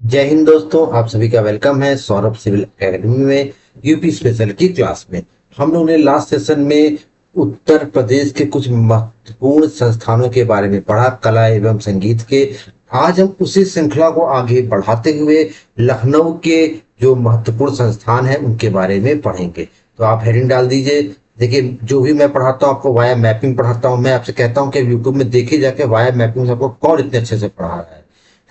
जय हिंद दोस्तों, आप सभी का वेलकम है सौरभ सिविल एकेडमी में यूपी स्पेशल की क्लास में। हम लोगों ने लास्ट सेशन में उत्तर प्रदेश के कुछ महत्वपूर्ण संस्थानों के बारे में पढ़ा, कला एवं संगीत के। आज हम उसी श्रृंखला को आगे बढ़ाते हुए लखनऊ के जो महत्वपूर्ण संस्थान हैं उनके बारे में पढ़ेंगे। तो आप हेडिंग डाल दीजिए। देखिए, जो भी मैं पढ़ाता हूँ आपको वाया मैपिंग पढ़ाता हूँ। मैं आपसे कहता हूँ कि यूट्यूब में देखिए जाके वाया मैपिंग से आपको कौन इतने अच्छे से पढ़ा रहा है,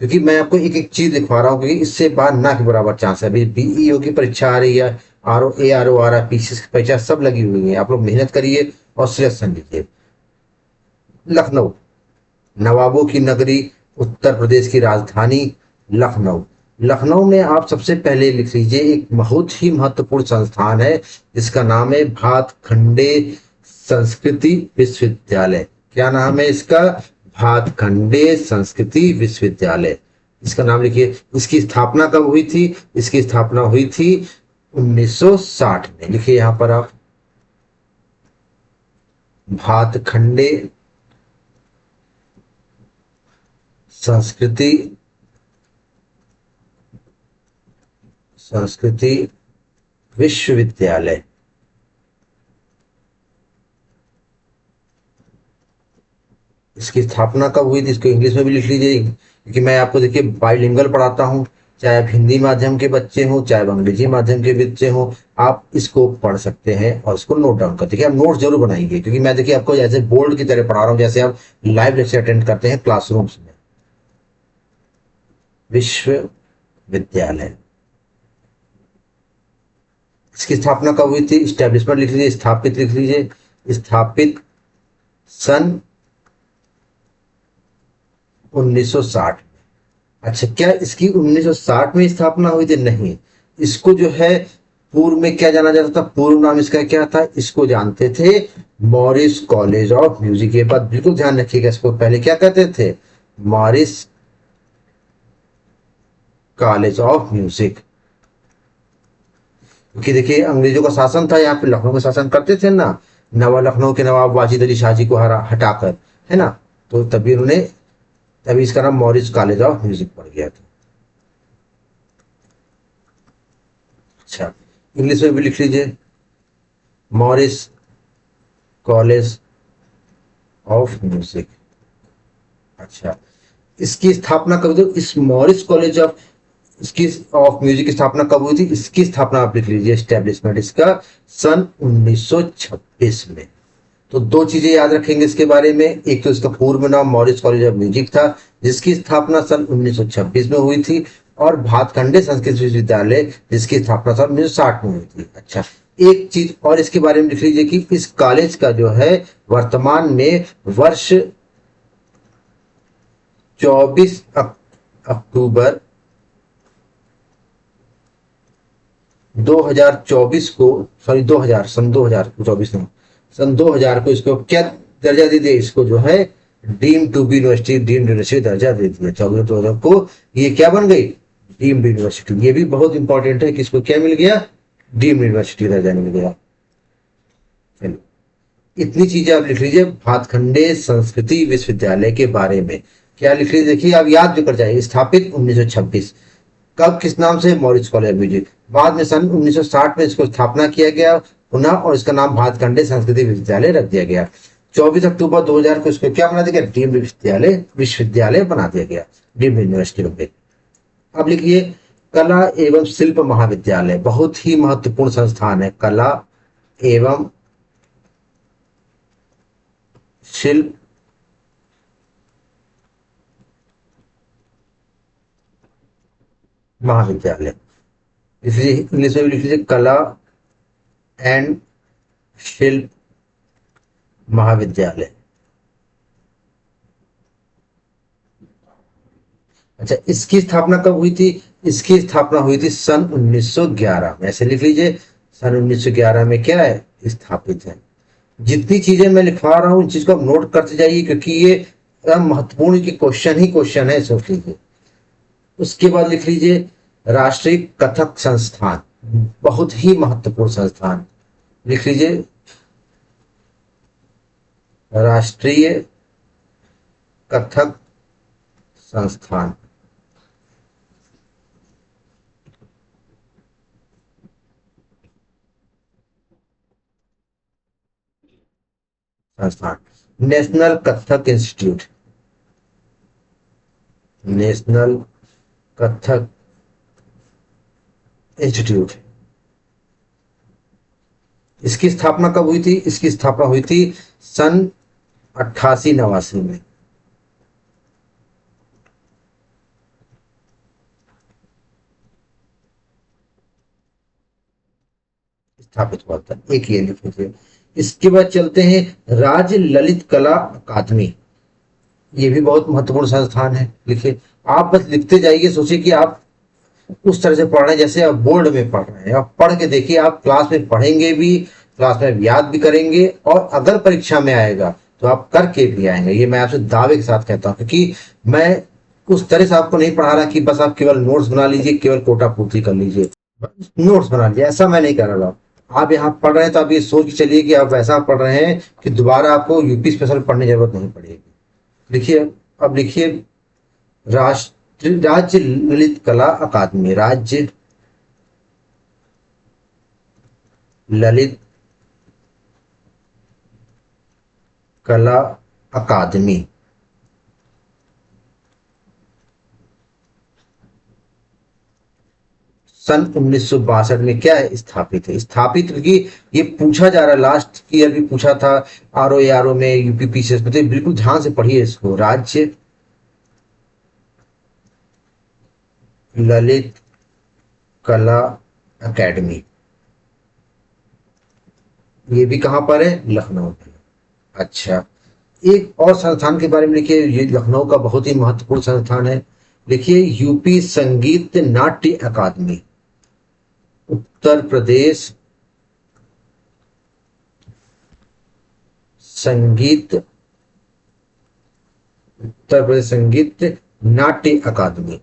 क्योंकि मैं आपको एक एक चीज दिखा रहा हूँ, क्योंकि इससे बाहर ना के बराबर चांस है। अभी बीईओ की परीक्षा आ रही है, आर ओ आ रहा है, पीसी की परीक्षा सब लगी हुई है। आप लोग मेहनत करिए और सिलेक्शन लीजिए। लखनऊ, नवाबों की नगरी, उत्तर प्रदेश की राजधानी लखनऊ। लखनऊ में आप सबसे पहले लिख लीजिए एक बहुत ही महत्वपूर्ण संस्थान है जिसका नाम है भातखंडे संस्कृति विश्वविद्यालय। क्या नाम है इसका? भातखंडे संस्कृति विश्वविद्यालय। इसका नाम लिखिए। इसकी स्थापना कब हुई थी? इसकी स्थापना हुई थी 1960 में। लिखिए यहां पर आप, भातखंडे संस्कृति संस्कृति विश्वविद्यालय। इसकी स्थापना कब हुई थी इसको इंग्लिश में भी लिख लीजिए, क्योंकि मैं आपको देखिए बाइलिंगुअल पढ़ाता हूँ। चाहे आप हिंदी माध्यम के बच्चे हों, चाहे आप अंग्रेजी माध्यम के बच्चे हों, आप इसको पढ़ सकते हैं और इसको नोट डाउन कर। देखिए, आप नोट जरूर बनाएंगे, क्योंकि मैं देखिए आपको जैसे बोर्ड की तरह पढ़ा रहा हूँ, जैसे आप लाइव लेक्चर अटेंड करते हैं क्लासरूम्स में। विश्वविद्यालय, इसकी स्थापना कब हुई थी? स्टैब्लिशमेंट लिख लीजिए, स्थापित लिख लीजिए। स्थापित सन 1960। अच्छा, क्या इसकी 1960 में स्थापना हुई थी? नहीं, इसको जो है पूर्व में क्या जाना जाता था? पूर्व नाम इसका क्या था? इसको जानते थे मॉरिस कॉलेज ऑफ म्यूजिक। ये बात बिल्कुल ध्यान रखिएगा, इसको पहले क्या कहते थे? Morris college of music. क्योंकि देखिए अंग्रेजों का शासन था यहाँ पे, लखनऊ का शासन करते थे ना, नवा लखनऊ के नवाब वाजिद अली शाह जी को हटाकर, है ना। तो तभी उन्होंने, तभी इसका नाम मॉरिस कॉलेज ऑफ म्यूजिक पड़ गया था। अच्छा, इंग्लिश में भी लिख लीजिए, मॉरिस कॉलेज ऑफ म्यूजिक। अच्छा, इसकी स्थापना कब हुई? इस मॉरिस कॉलेज ऑफ, इसकी ऑफ म्यूजिक की स्थापना कब हुई थी? इसकी स्थापना आप लिख लीजिए, एस्टेब्लिशमेंट इसका सन 1926 में। तो दो चीजें याद रखेंगे इसके बारे में। एक तो इसका पूर्व नाम मॉरिस कॉलेज ऑफ म्यूजिक था, जिसकी स्थापना सन 1926 में हुई थी, और भातखंडे संस्कृत विश्वविद्यालय जिसकी स्थापना सन 1960 में हुई थी। अच्छा, एक चीज और इसके बारे में लिख लीजिए कि इस कॉलेज का जो है वर्तमान में वर्ष 24 अक्टूबर 2024 को, सॉरी 2000, सन 2024 में, सन 2000 को इसको क्या दर्जा दे दिया? इसको जो है deem to be university, deemed university दर्जा दे दिया। 24 2000 को ये क्या बन गई? Deemed university. ये भी बहुत इंपॉर्टेंट है कि इसको क्या मिल गया? डीम्ड यूनिवर्सिटी दर्जा मिल गया। चलिए, इतनी चीजें आप लिख लीजिए भातखंडे संस्कृति विश्वविद्यालय के बारे में। क्या लिख लीजिए? देखिए, आप याद भी कर जाइए। स्थापित 1926, कब किस नाम से? Morris college of music. बाद में सन 1960 में इसको स्थापना किया गया पुनः, और इसका नाम भातखंडे संस्कृति विश्वविद्यालय रख दिया गया। 24 अक्टूबर 2000 को इसको क्या बना दिया गया? डीम्ड विश्वविद्यालय बना दिया गया, डीम्ड यूनिवर्सिटी हो गई। अब लिखिए, कला एवं शिल्प महाविद्यालय, बहुत ही महत्वपूर्ण संस्थान है। कला एवं शिल्प महाविद्यालय। इसलिए इंग्लिश में भी लिख लीजिए, कला एंड शिल्प महाविद्यालय। अच्छा, इसकी स्थापना कब हुई थी? इसकी स्थापना हुई थी सन 1911 में। ऐसे लिख लीजिए, सन 1911 में क्या है? स्थापित है। जितनी चीजें मैं लिखवा रहा हूं उन चीज को आप नोट करते जाइए, क्योंकि ये महत्वपूर्ण की क्वेश्चन ही क्वेश्चन है, सोच लीजिए। उसके बाद लिख लीजिए राष्ट्रीय कथक संस्थान, बहुत ही महत्वपूर्ण संस्थान। लिख लीजिए राष्ट्रीय कथक संस्थान। संस्थान। National Kathak institute, national Kathak institute, इसकी स्थापना कब हुई थी? इसकी स्थापना हुई थी सन 88-89 में। स्थापित हुआ था, एक ये लिख लीजिए। इसके बाद चलते हैं राज्य ललित कला अकादमी। ये भी बहुत महत्वपूर्ण संस्थान है, लिखिए। आप बस लिखते जाइए, सोचिए कि आप उस तरह से पढ़ रहे हैं जैसे आप बोर्ड में पढ़ रहे हैं। आप पढ़ के देखिए, आप क्लास में पढ़ेंगे भी, क्लास में याद भी करेंगे, और अगर परीक्षा में आएगा तो आप करके भी आएंगे। ये मैं आपसे दावे के साथ कहता हूँ, क्योंकि मैं उस तरह से आपको नहीं पढ़ा रहा कि बस आप केवल नोट्स बना लीजिए, केवल कोटा पूर्ति कर लीजिए, नोट्स बना लीजिए, ऐसा मैं नहीं कर रहा। आप यहाँ पढ़ रहे हैं तो आप ये सोच के चलिए कि आप ऐसा पढ़ रहे हैं कि दोबारा आपको यूपी स्पेशल पढ़ने की जरूरत नहीं पड़ेगी। लिखिए, अब लिखिए, राज्य ललित कला अकादमी, राज्य ललित कला अकादमी सन 1962 में क्या है? स्थापित है। स्थापित क्योंकि ये पूछा जा रहा है, लास्ट ईयर भी पूछा था आर ओ में, यूपी पीसीएस में, तो बिल्कुल ध्यान से पढ़िए इसको। राज्य ललित कला एकेडमी, ये भी कहाँ पर है? लखनऊ में। अच्छा, एक और संस्थान के बारे में लिखिए, ये लखनऊ का बहुत ही महत्वपूर्ण संस्थान है। लिखिए, यूपी संगीत नाट्य अकादमी, उत्तर प्रदेश संगीत, उत्तर प्रदेश संगीत नाट्य अकादमी,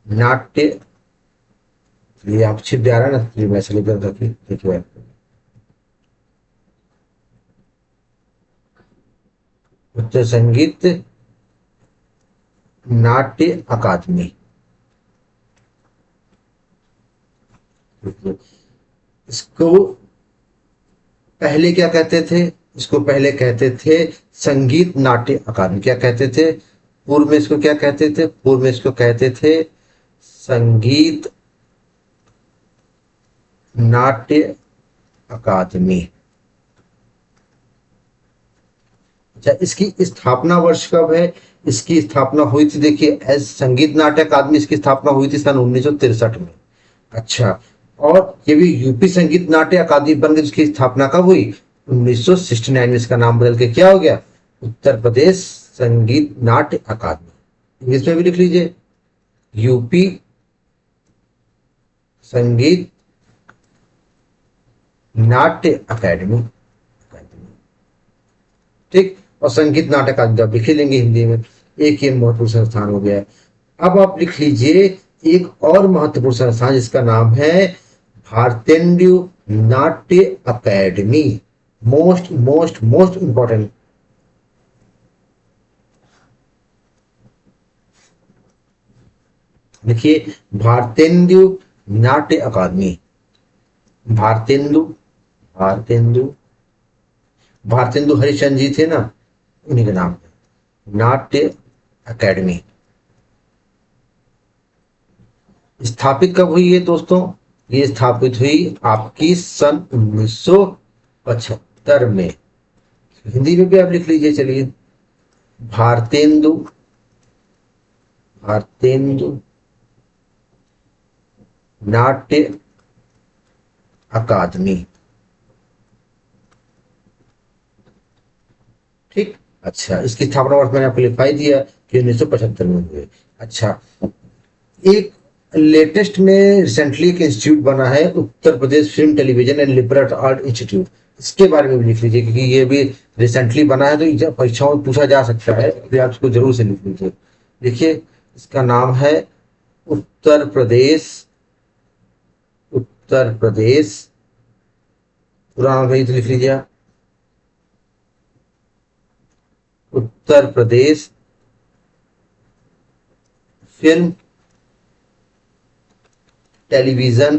नाट्य, ये आप छिप जा रहा है ना, ये मैं लिख रहा था कि देखिए, उत्तर संगीत नाट्य अकादमी। इसको पहले क्या कहते थे? इसको पहले कहते थे संगीत नाट्य अकादमी। क्या कहते थे पूर्व में? इसको क्या कहते थे पूर्व में? इसको कहते थे संगीत नाट्य अकादमी। अच्छा, इसकी स्थापना वर्ष कब है? इसकी स्थापना हुई थी, देखिए, एस संगीत नाट्य अकादमी, इसकी स्थापना हुई थी सन 1963 में। अच्छा, और ये भी यूपी संगीत नाट्य अकादमी बन गई, इसकी स्थापना कब हुई? 1969 में। इसका नाम बदल के क्या हो गया? उत्तर प्रदेश संगीत नाट्य अकादमी। इंग्लिश में भी लिख लीजिए, यूपी संगीत नाट्य अकादमी। ठीक, और संगीत नाटक अकादमी आप लिख लेंगे हिंदी में। एक ये महत्वपूर्ण संस्थान हो गया। अब आप लिख लीजिए एक और महत्वपूर्ण संस्थान जिसका नाम है भारतेंदु नाट्य academy. Most most most important. देखिए, भारतेंदु नाट्य अकादमी, भारतेंदु, भारतेंदु, भारतेंदु हरिश्चंद्र जी थे ना, उन्हीं के नाम पे नाट्य अकेडमी। स्थापित कब हुई है दोस्तों? ये स्थापित हुई आपकी सन 1975 में। हिंदी में भी आप लिख लीजिए, चलिए, भारतेंदु, भारतेंदु नाट्य अकादमी। ठीक, अच्छा, इसकी स्थापना वर्ष मैंने आपको लिखा ही दिया कि 1975 में हुए। अच्छा, एक लेटेस्ट में रिसेंटली एक इंस्टीट्यूट बना है, Uttar Pradesh film television and liberal art institute. इसके बारे में भी लिख लीजिए, क्योंकि ये भी रिसेंटली बना है, तो परीक्षाओं में पूछा जा सकता है, तो आप इसको जरूर से लिख लीजिए। देखिए, इसका नाम है उत्तर प्रदेश, उत्तर प्रदेश, पूरा नाम है तो लिख लीजिए, Uttar Pradesh film television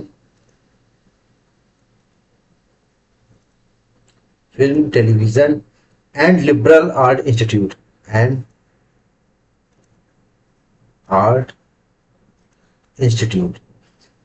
film television and liberal art institute and art institute.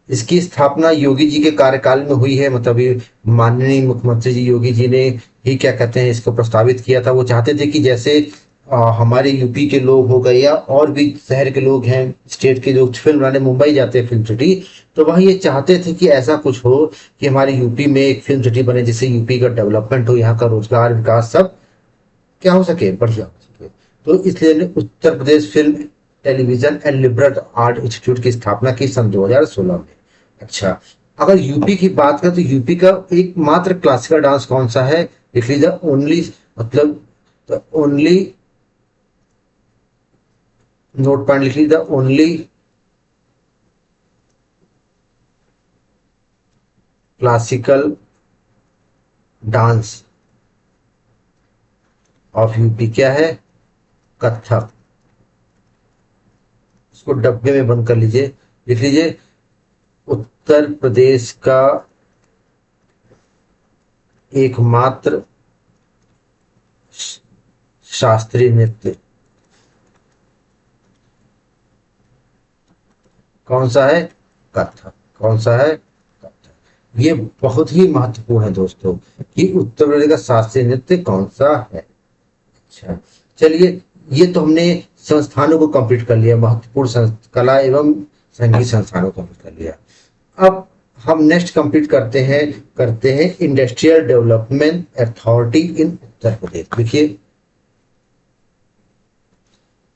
इसकी स्थापना योगी जी के कार्यकाल में हुई है, मतलब ये माननीय मुख्यमंत्री जी योगी जी ने ही क्या कहते हैं इसको प्रस्तावित किया था। वो चाहते थे कि जैसे हमारे यूपी के लोग हो गए या और भी शहर के लोग हैं, स्टेट के लोग फिल्म बनाने मुंबई जाते हैं फिल्म सिटी, तो वह ये चाहते थे कि ऐसा कुछ हो कि हमारे यूपी में एक फिल्म सिटी बने जिससे यूपी का डेवलपमेंट हो, यहाँ का रोजगार विकास सब क्या हो सके, बढ़िया हो सके। तो इसलिए ने Uttar Pradesh film television and liberal art institute की स्थापना की सन 2016 में। अच्छा, अगर यूपी की बात करें तो यूपी का एकमात्र क्लासिकल डांस कौन सा है, लिख लीजिए ओनली, मतलब ओनली, नोट पॉइंट लिख लीजिए only classical dance of UP क्या है, कथक। उसको डब्बे में बंद कर लीजिए, लिख लीजिए उत्तर प्रदेश का एकमात्र शास्त्रीय नृत्य कौन सा है, कथक। कौन सा है, कथक। ये बहुत ही महत्वपूर्ण है दोस्तों कि उत्तर प्रदेश का शास्त्रीय नृत्य कौन सा है। अच्छा, चलिए, ये तो हमने संस्थानों को कंप्लीट कर लिया, महत्वपूर्ण कला एवं संगीत संस्थानों को कंप्लीट कर लिया। अब हम नेक्स्ट कंप्लीट करते हैं industrial development authority in Uttar Pradesh. देखिए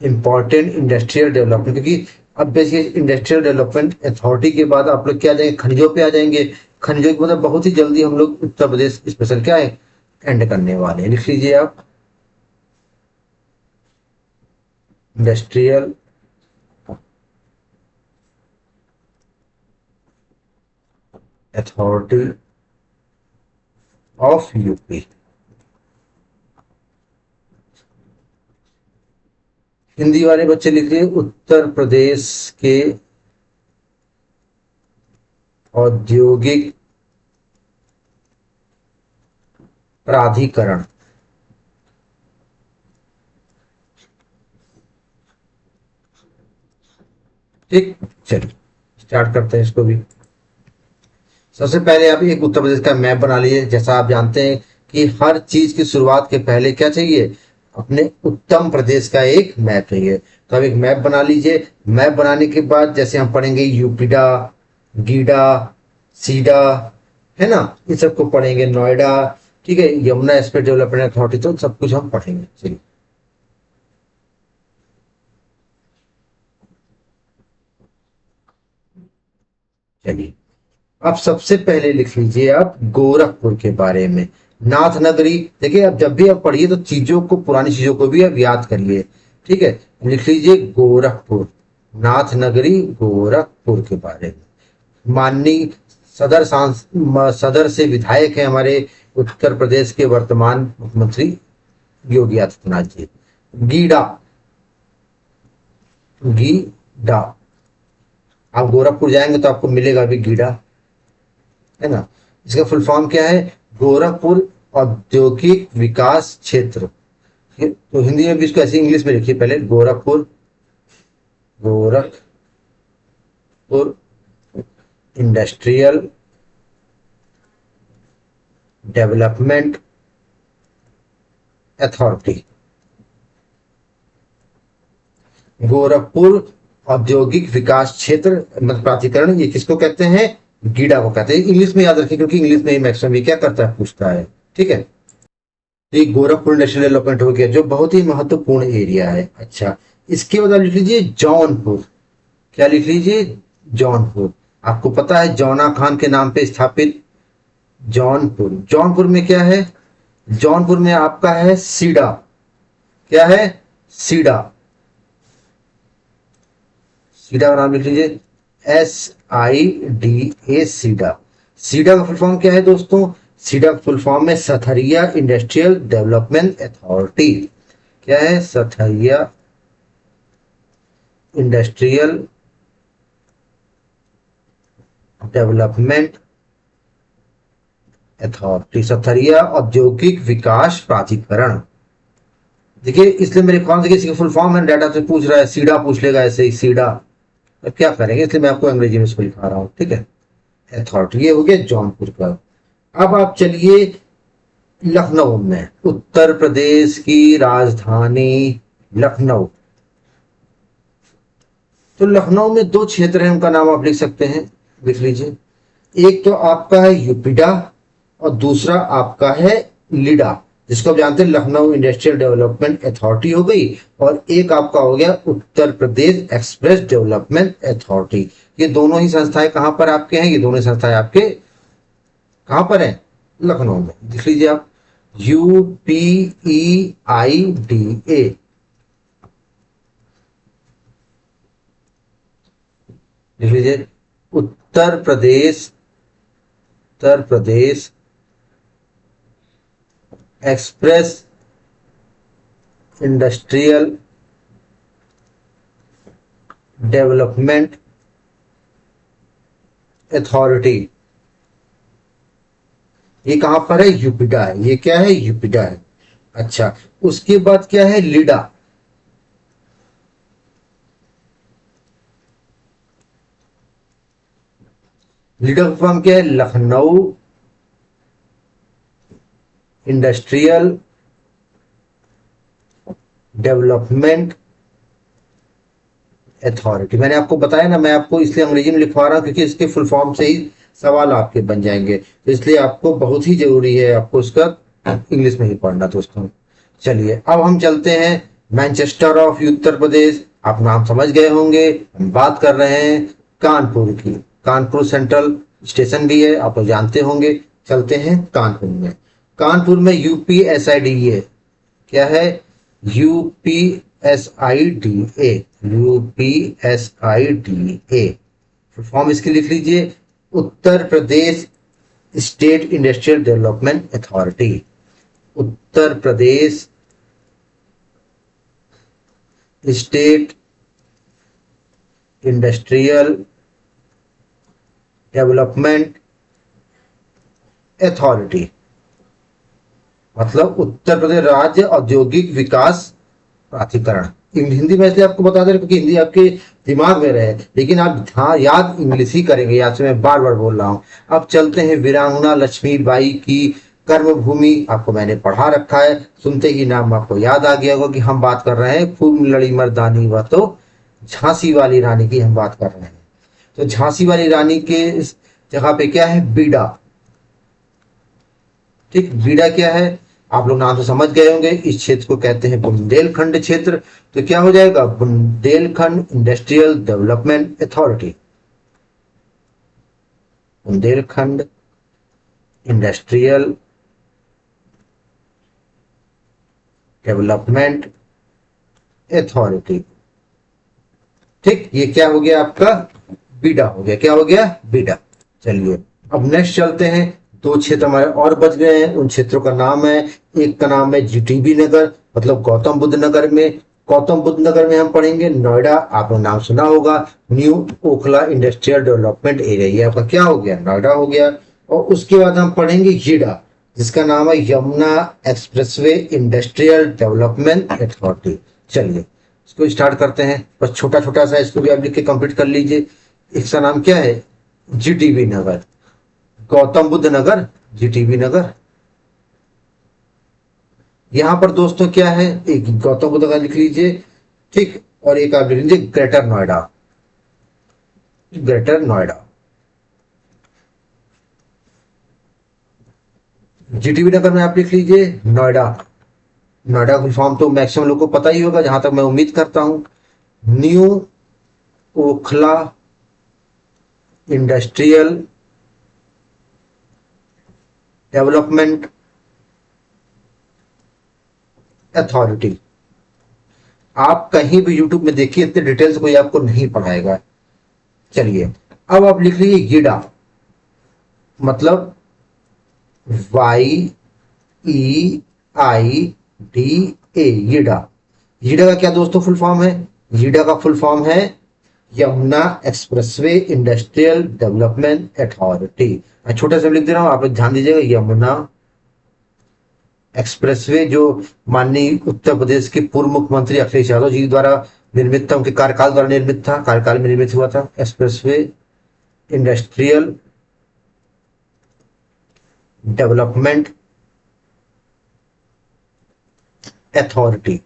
इंपॉर्टेंट इंडस्ट्रियल डेवलपमेंट, क्योंकि अब बेसिकली इंडस्ट्रियल डेवलपमेंट अथॉरिटी के बाद आप लोग क्या आ जाएंगे, खनिजों पे आ जाएंगे। खनिजों के मतलब बहुत ही जल्दी हम लोग उत्तर प्रदेश स्पेशल क्या है एंड करने वाले हैं। लिख लीजिए आप industrial authority of UP. Hindi वाले बच्चे लिख लिए उत्तर प्रदेश के औद्योगिक प्राधिकरण। ठीक, चलिए स्टार्ट करते हैं इसको भी। सबसे पहले आप एक उत्तर प्रदेश का मैप बना लीजिए। जैसा आप जानते हैं कि हर चीज की शुरुआत के पहले क्या चाहिए, अपने उत्तम प्रदेश का एक मैप चाहिए। तो आप एक मैप बना लीजिए। मैप बनाने के बाद जैसे हम पढ़ेंगे यूपीडा, गीडा, सीडा, है ना, इन सबको पढ़ेंगे, नोएडा, ठीक है, यमुना स्टेट डेवलपमेंट अथॉरिटी, तो सब कुछ हम पढ़ेंगे। चलिए, चलिए अब सबसे पहले लिख लीजिए आप गोरखपुर के बारे में। नाथ नगरी, देखिए अब जब भी आप पढ़िए तो चीजों को, पुरानी चीजों को भी आप याद करिए। ठीक है, लिख लीजिए गोरखपुर, नाथ नगरी गोरखपुर के बारे में। माननीय सदर से विधायक है हमारे उत्तर प्रदेश के वर्तमान मुख्यमंत्री योगी आदित्यनाथ जी। गीडा, गीडा, आप गोरखपुर जाएंगे तो आपको मिलेगा भी गीडा, है ना। इसका फुल फॉर्म क्या है, गोरखपुर औद्योगिक विकास क्षेत्र। तो हिंदी में भी इसको ऐसे इंग्लिश में लिखिए पहले, Gorakhpur, Gorakhpur industrial development authority. Gorakhpur औद्योगिक विकास क्षेत्र मतलब प्राधिकरण, ये किसको कहते हैं, गीडा को कहते हैं। इंग्लिश में याद रखिए क्योंकि इंग्लिश में ही मैक्सिमम ये क्या करता है, पूछता है। ठीक है, तो ये गोरखपुर इंडस्ट्रियल डेवलपमेंट हो गया जो बहुत ही महत्वपूर्ण एरिया है। अच्छा, इसके बाद लिख लीजिए जौनपुर। क्या लिख लीजिए, जौनपुर। आपको पता है जौना खान के नाम पे स्थापित जौनपुर। जौनपुर में क्या है, जौनपुर में आपका है सीडा। क्या है, सीडा। सीडा का नाम लिख लीजिए, SIDA, सीडा। सीडा का फुल फॉर्म क्या है दोस्तों, सीडा का फुल फॉर्म है सथरिया इंडस्ट्रियल डेवलपमेंट अथॉरिटी। क्या है, सथरिया इंडस्ट्रियल डेवलपमेंट अथॉरिटी, सथरिया औद्योगिक विकास प्राधिकरण। देखिए इसलिए मेरे कौन से किसी का फुल फॉर्म है, डाटा से पूछ रहा है, सीडा पूछ लेगा ऐसे ही सीडा, अब क्या करेंगे, इसलिए मैं आपको अंग्रेजी में इसको लिखा रहा हूँ, ठीक है। अथॉरिटी ये हो गया जौनपुर का। अब आप चलिए लखनऊ में, उत्तर प्रदेश की राजधानी लखनऊ। तो लखनऊ में दो क्षेत्र हैं, उनका नाम आप लिख सकते हैं, लिख लीजिए। एक तो आपका है यूपीडा और दूसरा आपका है लीडा, जिसको आप जानते हैं लखनऊ इंडस्ट्रियल डेवलपमेंट अथॉरिटी हो गई, और एक आपका हो गया Uttar Pradesh express development authority. ये दोनों ही संस्थाएं कहां पर आपके हैं, ये दोनों संस्थाएं आपके कहां पर है, लखनऊ में। लिख लीजिए आप UPEIDA, लिख लीजिए उत्तर प्रदेश, Uttar Pradesh express industrial development authority. ये कहां पर है, यूपीडा है, ये क्या है, यूपीडा है। अच्छा, उसके बाद क्या है, लीडा। लीडा का फॉर्म क्या है, लखनऊ इंडस्ट्रियल डेवलपमेंट अथॉरिटी। मैंने आपको बताया ना, मैं आपको इसलिए अंग्रेजी में लिखवा रहा हूं क्योंकि इसके फुल फॉर्म से ही सवाल आपके बन जाएंगे, तो इसलिए आपको बहुत ही जरूरी है आपको इसका इंग्लिश में ही पढ़ना दोस्तों। चलिए अब हम चलते हैं मैनचेस्टर ऑफ उत्तर प्रदेश। आप नाम समझ गए होंगे, हम बात कर रहे हैं कानपुर की। कानपुर सेंट्रल स्टेशन भी है, आप लोग जानते होंगे। चलते हैं कानपुर में। कानपुर में UPSIDA क्या है, UPSIDA, UPSIDA फॉर्म इसकी लिख लीजिए, उत्तर प्रदेश state industrial development authority. Uttar Pradesh state industrial development authority, मतलब उत्तर प्रदेश राज्य औद्योगिक विकास प्राधिकरण। हिंदी में इसलिए आपको बता दे रहे क्योंकि हिंदी आपके दिमाग में रहे, लेकिन आप हाँ याद इंग्लिश ही करेंगे, याद से मैं बार बार बोल रहा हूं। अब चलते हैं वीरांगना लक्ष्मीबाई की कर्मभूमि। आपको मैंने पढ़ा रखा है, सुनते ही नाम आपको याद आ गया होगा कि हम बात कर रहे हैं खूब लड़ी मर्दानी, वह तो झांसी वाली रानी की हम बात कर रहे हैं। तो झांसी वाली रानी के इस जगह पे क्या है, बीडा। ठीक, बीडा क्या है, आप लोग नाम से समझ गए होंगे, इस क्षेत्र को कहते हैं बुंदेलखंड क्षेत्र। तो क्या हो जाएगा, Bundelkhand industrial development authority. Bundelkhand industrial development authority. ठीक, ये क्या हो गया आपका, बीडा हो गया। क्या हो गया, बीडा। चलिए अब नेक्स्ट चलते हैं। दो क्षेत्र हमारे और बच गए हैं, उन क्षेत्रों का नाम है, एक का नाम है GTB नगर, मतलब गौतम बुद्ध नगर में। गौतम बुद्ध नगर में हम पढ़ेंगे नोएडा, आपने नाम सुना होगा, new Okhla industrial development area. ये आपका क्या हो गया, नोएडा हो गया। और उसके बाद हम पढ़ेंगे यीडा, जिसका नाम है Yamuna expressway industrial development authority. चलिए इसको स्टार्ट करते हैं, बस छोटा छोटा सा, इसको भी आप लिख के कंप्लीट कर लीजिए। इसका नाम क्या है, GTB नगर, गौतम बुद्ध नगर, GTB नगर। यहां पर दोस्तों क्या है, एक गौतम बुद्ध नगर लिख लीजिए, ठीक, और एक आप लिख लीजिए greater Noida, greater Noida. GTB नगर में आप लिख लीजिए नोएडा। नोएडा का फॉर्म तो मैक्सिमम लोग को पता ही होगा, जहां तक मैं उम्मीद करता हूं, new Okhla industrial development authority. आप कहीं भी यूट्यूब में देखिए, इतने डिटेल्स कोई आपको नहीं पढ़ाएगा। चलिए अब आप लिख लीजिए गीडा, मतलब YEIDA, यीडा। यीडा का क्या दोस्तों फुल फॉर्म है, यीडा का फुल फॉर्म है Yamuna expressway industrial development authority. मैं छोटा सा लिख दे रहा हूँ, आप लोग ध्यान दीजिएगा। यमुना एक्सप्रेसवे जो माननीय उत्तर प्रदेश के पूर्व मुख्यमंत्री अखिलेश यादव जी द्वारा निर्मित था, उनके कार्यकाल द्वारा निर्मित था, कार्यकाल में निर्मित हुआ था। Expressway industrial development authority.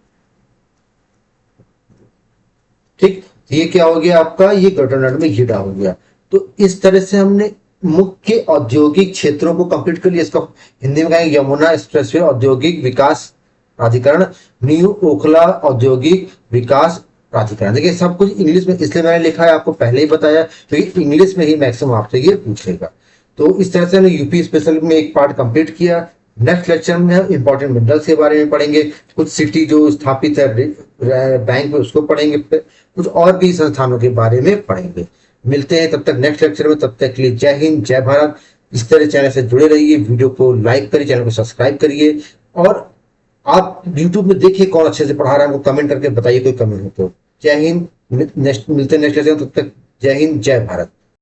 ठीक, ये क्या हो गया आपका, ये गवर्नमेंट में घेरा हो गया। तो इस तरह से हमने मुख्य औद्योगिक क्षेत्रों को कंप्लीट कर लिया। इसका हिंदी में कहेंगे यमुना एक्सप्रेसवे औद्योगिक विकास प्राधिकरण, न्यू ओखला औद्योगिक विकास प्राधिकरण। देखिए सब कुछ इंग्लिश में इसलिए मैंने लिखा है, आपको पहले ही बताया, क्योंकि इंग्लिश में ही मैक्सिमम आपसे ये पूछेगा। तो इस तरह से हमने यूपी स्पेशल में एक पार्ट कंप्लीट किया। नेक्स्ट लेक्चर में हम इंपॉर्टेंट मिनरल्स के बारे में पढ़ेंगे, कुछ सिटी जो स्थापित है बैंक में उसको पढ़ेंगे, कुछ और भी संस्थानों के बारे में पढ़ेंगे। मिलते हैं तब तक नेक्स्ट लेक्चर में, तब तक के लिए जय हिंद जय भारत। इस तरह चैनल से जुड़े रहिए, वीडियो को लाइक करिए, चैनल को सब्सक्राइब करिए, और आप यूट्यूब में देखिए कौन अच्छे से पढ़ा रहा है, हमको कमेंट करके बताइए कोई कमेंट हो तो। जय हिंद, मिलते हैं नेक्स्ट लेक्चर में, तब तक जय हिंद जय भारत।